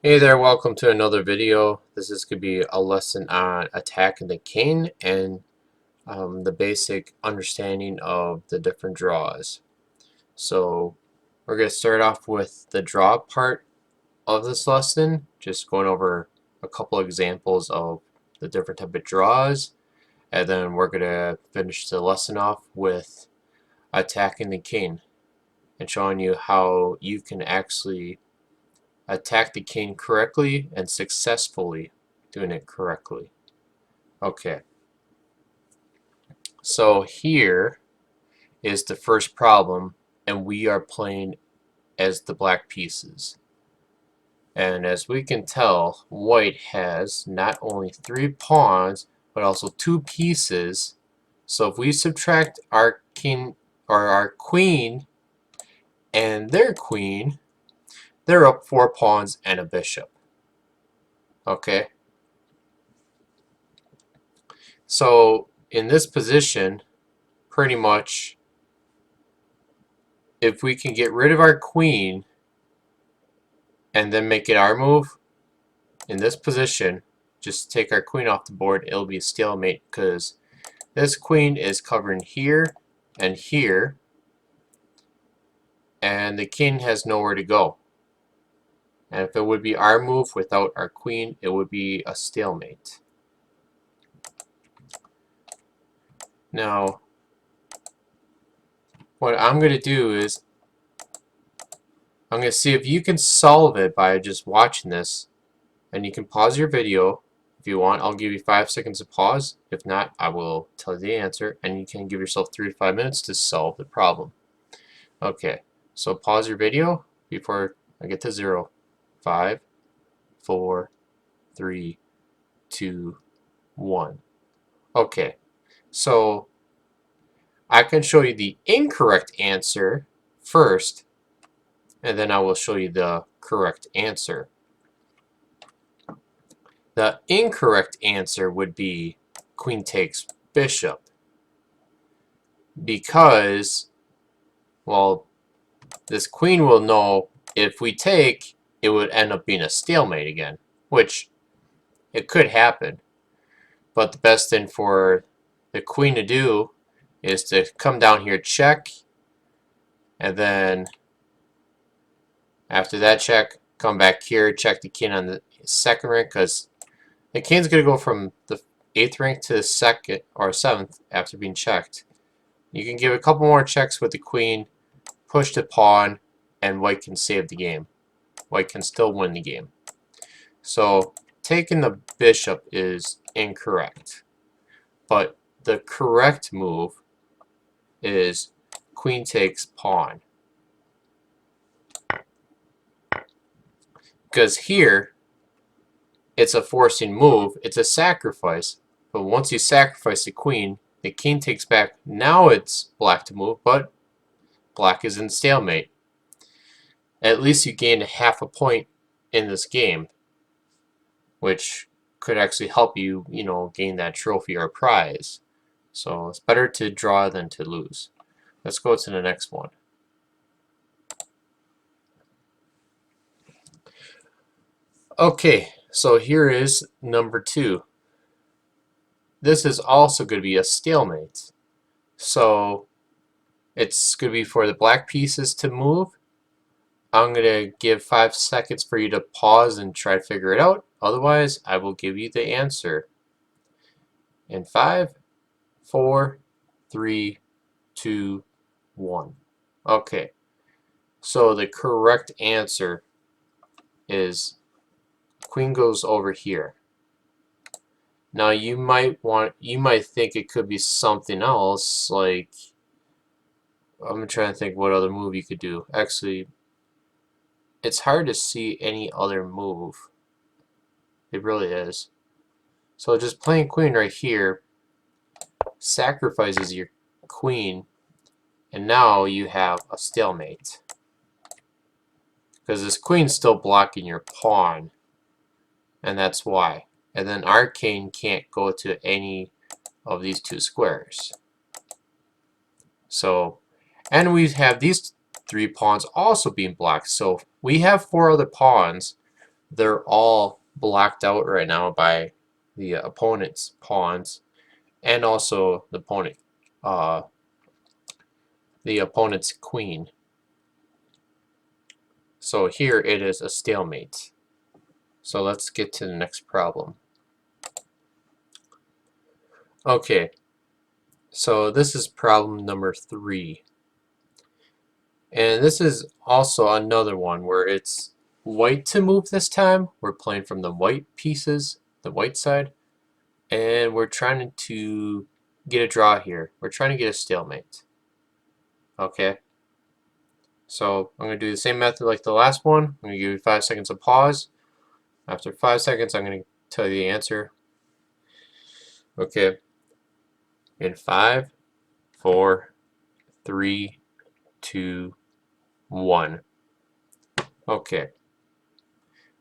Hey there, welcome to another video. This is going to be a lesson on attacking the king and the basic understanding of the different draws. So we're going to start off with the draw part of this lesson, just going over a couple examples of the different type of draws, and then we're going to finish the lesson off with attacking the king and showing you how you can actually attack the king correctly and successfully doing it correctly. Okay, so here is the first problem, and we are playing as the black pieces. And as we can tell, white has not only 3 pawns, but also 2 pieces. So if we subtract our king or our queen and their queen, they're up 4 pawns and a bishop. Okay, so in this position, pretty much, if we can get rid of our queen and then make it our move, in this position, just take our queen off the board, it'll be a stalemate because this queen is covering here and here, and the king has nowhere to go. And if it would be our move without our queen, it would be a stalemate. Now, what I'm going to do is I'm going to see if you can solve it by just watching this. And you can pause your video if you want. I'll give you 5 seconds to pause. If not, I will tell you the answer, and you can give yourself 3 to 5 minutes to solve the problem. Okay, so pause your video before I get to 0. 5, 4, 3, 2, 1. Okay, so I can show you the incorrect answer first, and then I will show you the correct answer. The incorrect answer would be queen takes bishop, because, well, this queen will know if we take, it would end up being a stalemate again, which it could happen. But the best thing for the queen to do is to come down here, check, and then after that check, come back here, check the king on the second rank, because the king's going to go from the 8th rank to the 2nd or 7th after being checked. You can give a couple more checks with the queen, push the pawn, and white can save the game. White can still win the game. So taking the bishop is incorrect. But the correct move is queen takes pawn. Because here, it's a forcing move, it's a sacrifice, but once you sacrifice the queen, the king takes back. Now it's black to move, but black is in stalemate. At least you gained half a point in this game, which could actually help you, gain that trophy or prize. So it's better to draw than to lose. Let's go to the next one. Okay, so here is number 2. This is also going to be a stalemate. So it's going to be for the black pieces to move. I'm going to give 5 seconds for you to pause and try to figure it out. Otherwise, I will give you the answer. In 5, 4, 3, 2, 1. Okay, so the correct answer is queen goes over here. Now you might think it could be something else, like, I'm trying to think what other move you could do. Actually, it's hard to see any other move. It really is. So just playing queen right here sacrifices your queen, and now you have a stalemate. Because this queen's still blocking your pawn, and that's why. And then our king can't go to any of these 2 squares. So, and we have these 3 pawns also being blocked. So we have 4 other pawns, they're all blocked out right now by the opponent's pawns and also uh, the opponent's queen. So here it is a stalemate. So let's get to the next problem. Okay, so this is problem number 3. And this is also another one where it's white to move this time. We're playing from the white pieces, the white side, and we're trying to get a draw here. We're trying to get a stalemate. Okay, so I'm going to do the same method like the last one. I'm going to give you 5 seconds of pause. After 5 seconds, I'm going to tell you the answer. Okay, in 5, 4, 3, 2, 1. Okay,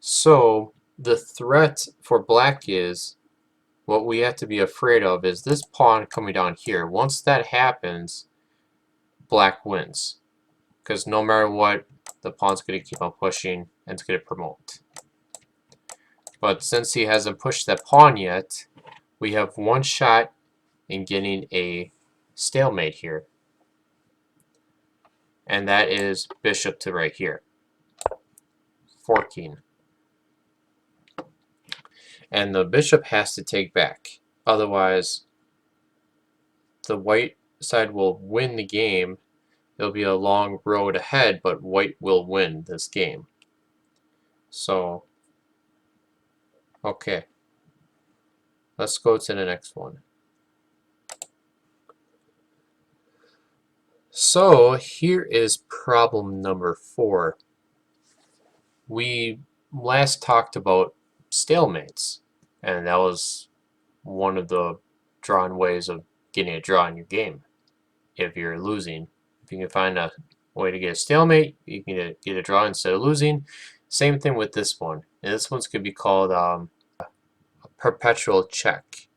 so the threat for black is, what we have to be afraid of is this pawn coming down here. Once that happens, black wins. Because no matter what, the pawn's going to keep on pushing and it's going to promote. But since he hasn't pushed that pawn yet, we have one shot in getting a stalemate here. And that is bishop to right here. Forking. And the bishop has to take back. Otherwise, the white side will win the game. It'll be a long road ahead, but white will win this game. So, okay. Let's go to the next one. So, here is problem number 4. We last talked about stalemates, and that was one of the drawn ways of getting a draw in your game. If you're losing, if you can find a way to get a stalemate, you can get a draw instead of losing. Same thing with this one. And this one's going to be called a perpetual check.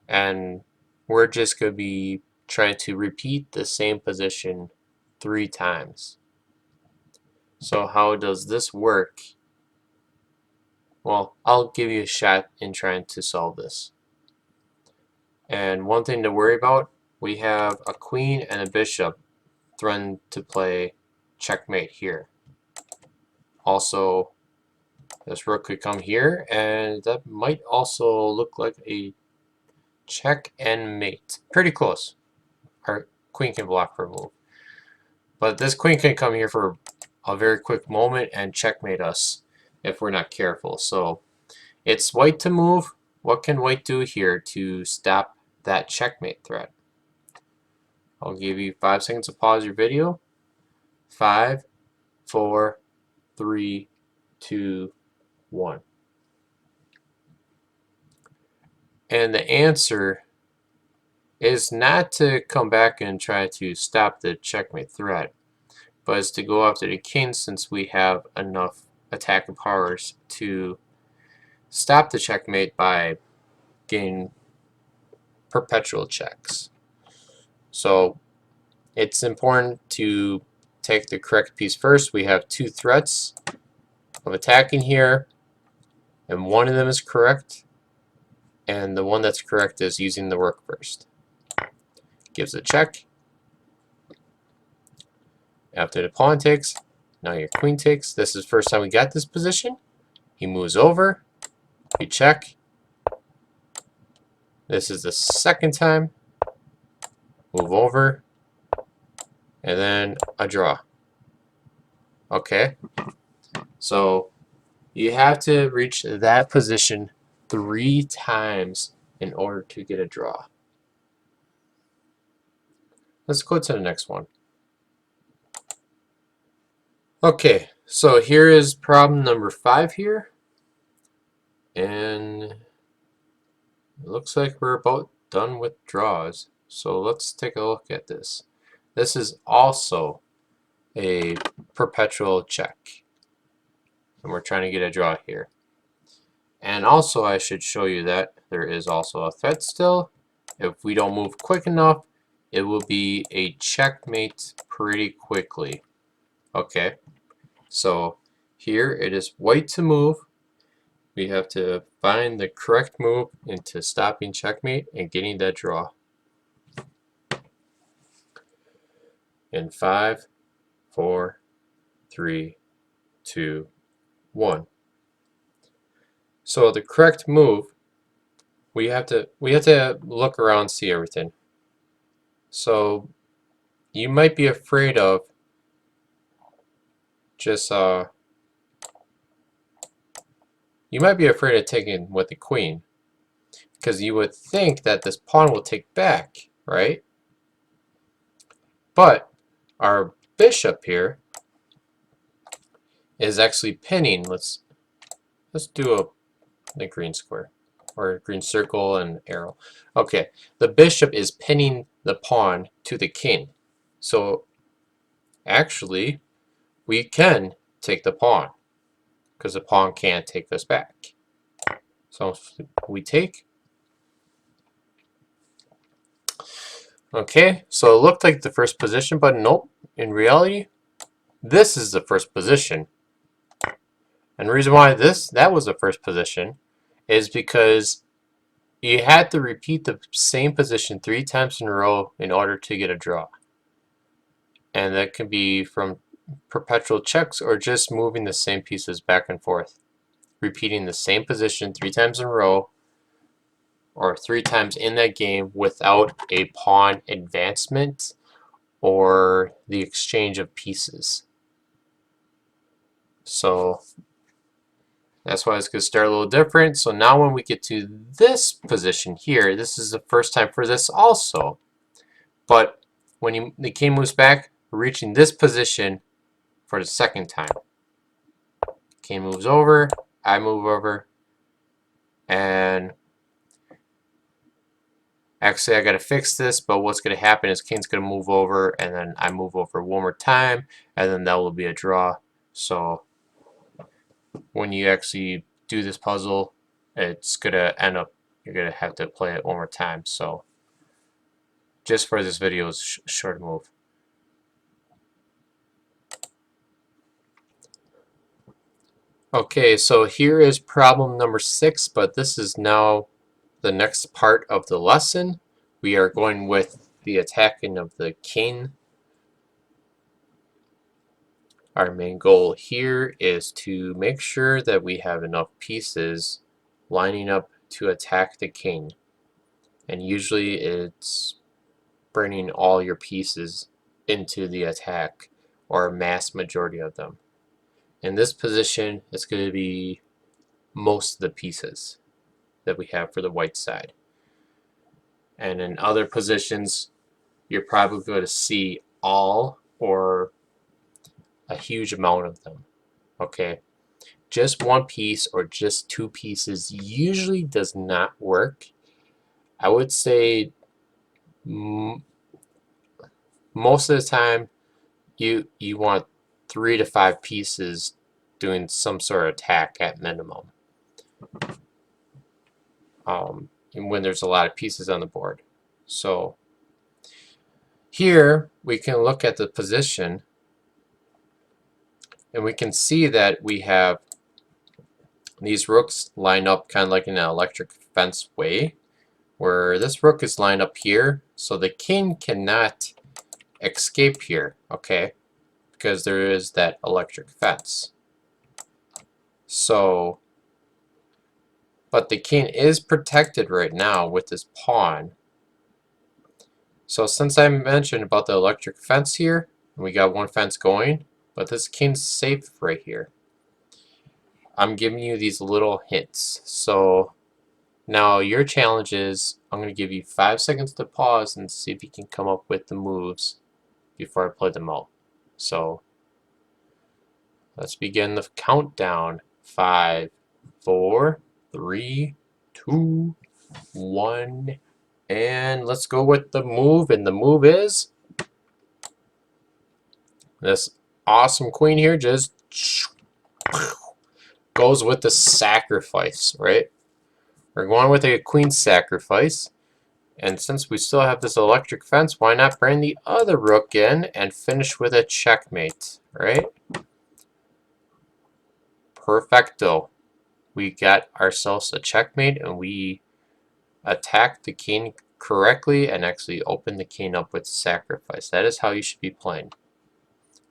And we're just going to be trying to repeat the same position 3 times. So how does this work? Well, I'll give you a shot in trying to solve this. And one thing to worry about, we have a queen and a bishop threatened to play checkmate here. Also, this rook could come here, and that might also look like a check and mate. Pretty close. Our queen can block for a move. But this queen can come here for a very quick moment and checkmate us if we're not careful. So it's white to move. What can white do here to stop that checkmate threat? I'll give you 5 seconds to pause your video. 5, 4, 3, 2, 1. And the answer is not to come back and try to stop the checkmate threat, but is to go after the king, since we have enough attacking powers to stop the checkmate by getting perpetual checks. So it's important to take the correct piece first. We have 2 threats of attacking here, and one of them is correct, and the one that's correct is using the rook first. Gives a check. After the pawn takes, now your queen takes. This is the first time we got this position. He moves over. We check. This is the second time. Move over. And then a draw. Okay. So you have to reach that position 3 times in order to get a draw. Let's go to the next one. Okay, so here is problem number 5 here. And it looks like we're about done with draws. So let's take a look at this. This is also a perpetual check. And we're trying to get a draw here. And also I should show you that there is also a threat still. If we don't move quick enough, it will be a checkmate pretty quickly. Okay, so Here it is white to move. We have to find the correct move into stopping checkmate and getting that draw. In 5, 4, 3, 2, 1. So the correct move, we have to look around, see everything. So you might be afraid of just you might be afraid of taking with the queen, because you would think that this pawn will take back, right? But our bishop here is actually pinning. Let's do the green square or green circle and arrow. Okay, the bishop is pinning the pawn to the king. So actually, we can take the pawn because the pawn can't take this back. So we take. Okay, so it looked like the first position, but nope. In reality, this is the first position. And the reason why that was the first position is because you had to repeat the same position 3 times in a row in order to get a draw. And that can be from perpetual checks or just moving the same pieces back and forth. Repeating the same position 3 times in a row or 3 times in that game without a pawn advancement or the exchange of pieces. So that's why it's going to start a little different. So now when we get to this position here, this is the first time for this also. But when the king moves back, we're reaching this position for the second time. King moves over, I move over, and actually I got to fix this, but what's going to happen is king's going to move over, and then I move over one more time, and then that will be a draw. So when you actually do this puzzle, it's going to end up, you're going to have to play it one more time. So just for this video, it's short move. Okay, so here is problem number 6, but this is now the next part of the lesson. We are going with the attacking of the king. Our main goal here is to make sure that we have enough pieces lining up to attack the king. And usually it's bringing all your pieces into the attack, or a mass majority of them. In this position, it's going to be most of the pieces that we have for the white side. And in other positions, you're probably going to see all or a huge amount of them. Okay, just one piece or just 2 pieces usually does not work. I would say most of the time you want 3 to 5 pieces doing some sort of attack at minimum. And when there's a lot of pieces on the board. So here we can look at the position and we can see that we have these rooks lined up kind of like in an electric fence way, where this rook is lined up here, so the king cannot escape here, okay, because there is that electric fence. So, but the king is protected right now with this pawn. So since I mentioned about the electric fence here, we got one fence going, but this king's safe right here. I'm giving you these little hints. So now your challenge is, I'm going to give you 5 seconds to pause and see if you can come up with the moves before I play them out. So let's begin the countdown. 5, 4, 3, 2, 1, and let's go with the move. And the move is this awesome queen here just goes with the sacrifice, right? We're going with a queen sacrifice. And since we still have this electric fence, why not bring the other rook in and finish with a checkmate, right? Perfecto. We got ourselves a checkmate, and we attacked the king correctly and actually opened the king up with sacrifice. That is how you should be playing.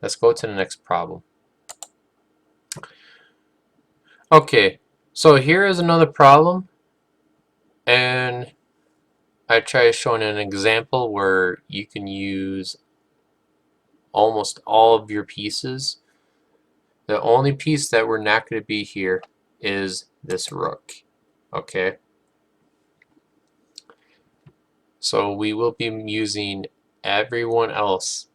Let's go to the next problem. Okay, so here is another problem, and I try showing an example where you can use almost all of your pieces. The only piece that we're not going to be here is this rook. Okay, so we will be using everyone else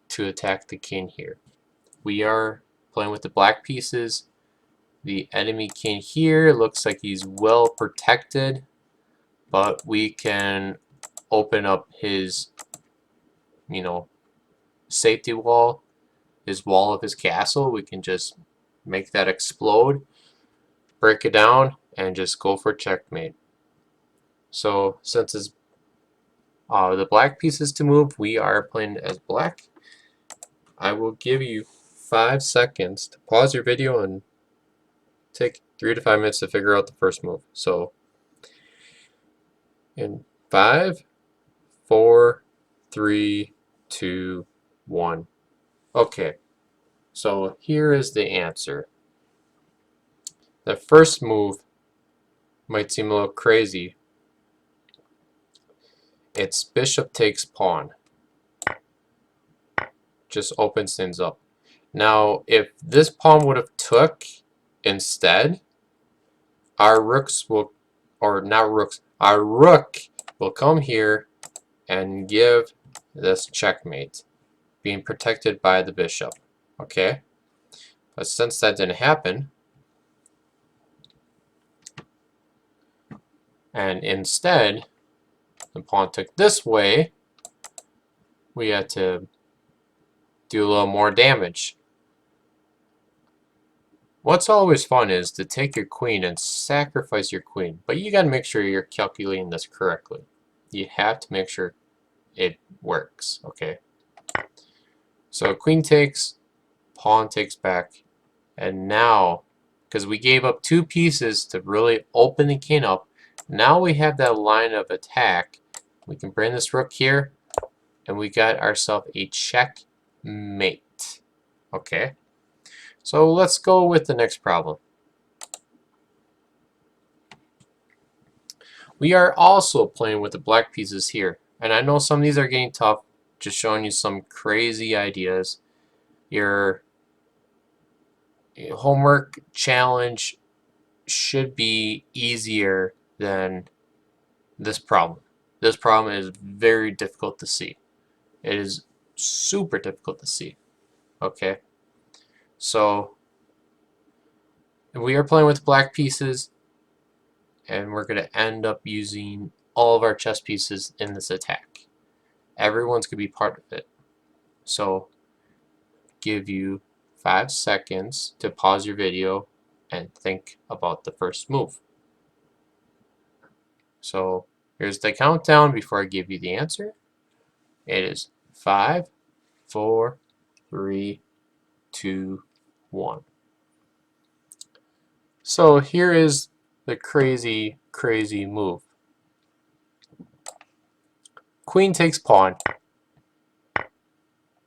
to attack the king here. We are playing with the black pieces. The enemy king here looks like he's well protected, but we can open up his, safety wall, his wall of his castle. We can just make that explode, break it down, and just go for checkmate. So since it's the black pieces to move, we are playing as black. I will give you 5 seconds to pause your video and take 3 to 5 minutes to figure out the first move. So in 5, 4, 3, 2, 1. Okay, so here is the answer. The first move might seem a little crazy. It's bishop takes pawn. Just opens things up. Now, if this pawn would have took instead, our rooks will, or not rooks, our rook will come here and give this checkmate, being protected by the bishop. Okay? But since that didn't happen, and instead the pawn took this way, we had to do a little more damage. What's always fun is to take your queen and sacrifice your queen, but you gotta make sure you're calculating this correctly. You have to make sure it works, okay? So queen takes, pawn takes back, and now, because we gave up 2 pieces to really open the king up, now we have that line of attack. We can bring this rook here, and we got ourselves a checkmate. Okay, so let's go with the next problem. We are also playing with the black pieces here, and I know some of these are getting tough, just showing you some crazy ideas. Your homework challenge should be easier than this problem. This problem is very difficult to see. It is super difficult to see. Okay, so we are playing with black pieces, and we're going to end up using all of our chess pieces in this attack. Everyone's going to be part of it. So give you 5 seconds to pause your video and think about the first move. So here's the countdown before I give you the answer. It is 5, 4, 3, 2, 1. So here is the crazy, crazy move. Queen takes pawn.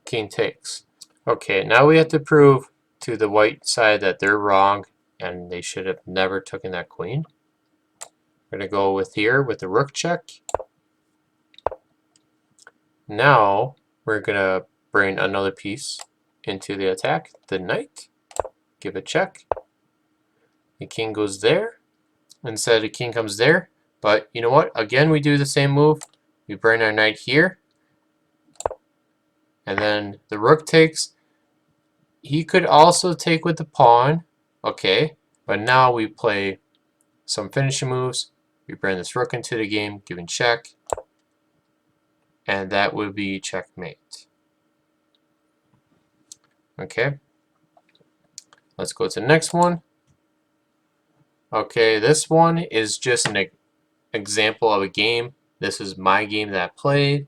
King takes. Okay, now we have to prove to the white side that they're wrong and they should have never taken that queen. We're going to go with here with the rook check. Now we're going to bring another piece into the attack, the knight. Give a check. The king goes there. Instead, the king comes there. But you know what? Again, we do the same move. We bring our knight here. And then the rook takes. He could also take with the pawn. Okay. But now we play some finishing moves. We bring this rook into the game, giving check. And that would be checkmate. Okay. Let's go to the next one. Okay, this one is just an example of a game. This is my game that I played.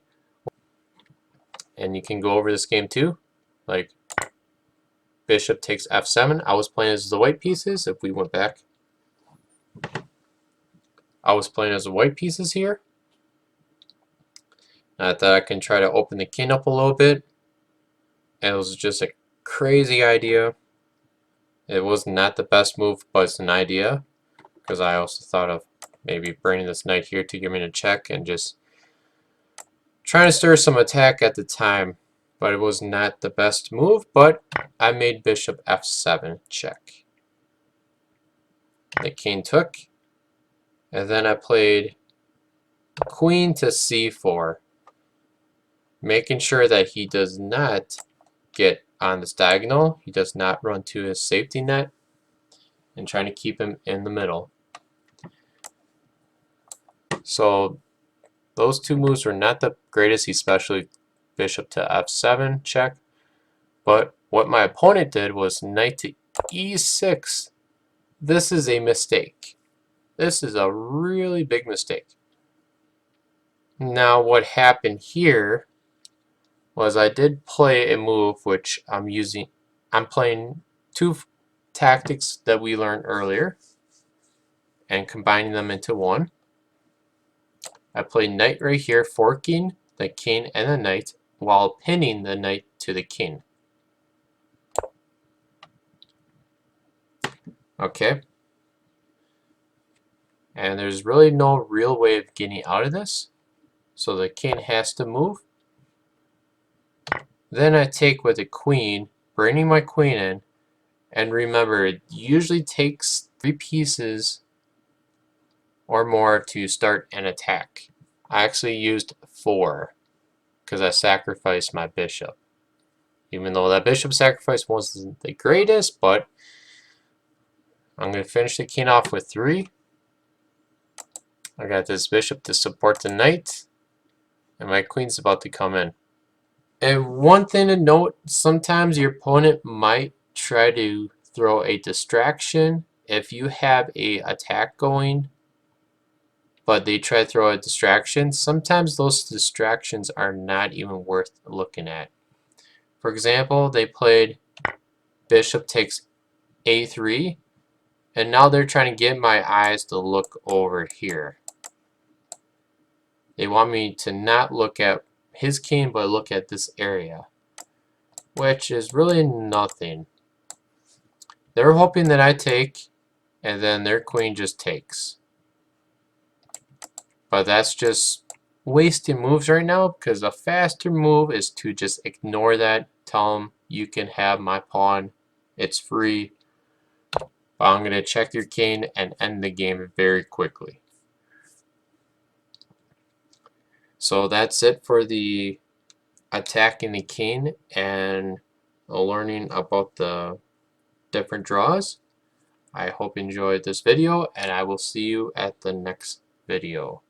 And you can go over this game too. Like bishop takes f7. I was playing as the white pieces. If we went back, I was playing as the white pieces here. I thought I can try to open the king up a little bit. It was just a crazy idea. It was not the best move, but it's an idea. Because I also thought of maybe bringing this knight here to give me a check and just trying to stir some attack at the time. But it was not the best move, but I made bishop f7 check. The king took, and then I played queen to c4, making sure that he does not get on this diagonal. He does not run to his safety net, and trying to keep him in the middle. So those two moves were not the greatest, especially bishop to f7 check. But what my opponent did was knight to e6. This is a mistake. This is a really big mistake. Now what happened here was I did play a move which I'm playing two tactics that we learned earlier and combining them into one. I played knight right here, forking the king and the knight while pinning the knight to the king. Okay. And there's really no real way of getting out of this. So the king has to move. Then I take with the queen, bringing my queen in. And remember, it usually takes 3 pieces or more to start an attack. I actually used 4 because I sacrificed my bishop. Even though that bishop sacrifice wasn't the greatest, but I'm going to finish the king off with 3. I got this bishop to support the knight, and my queen's about to come in. And one thing to note, sometimes your opponent might try to throw a distraction if you have a attack going, but they try to throw a distraction. Sometimes those distractions are not even worth looking at. For example, they played bishop takes a3, and now they're trying to get my eyes to look over here. They want me to not look at his king, but look at this area, which is really nothing. They're hoping that I take, and then their queen just takes. But that's just wasting moves right now, because a faster move is to just ignore that. Tell them you can have my pawn. It's free. But I'm going to check your king and end the game very quickly. So that's it for the attacking the king and learning about the different draws. I hope you enjoyed this video, and I will see you at the next video.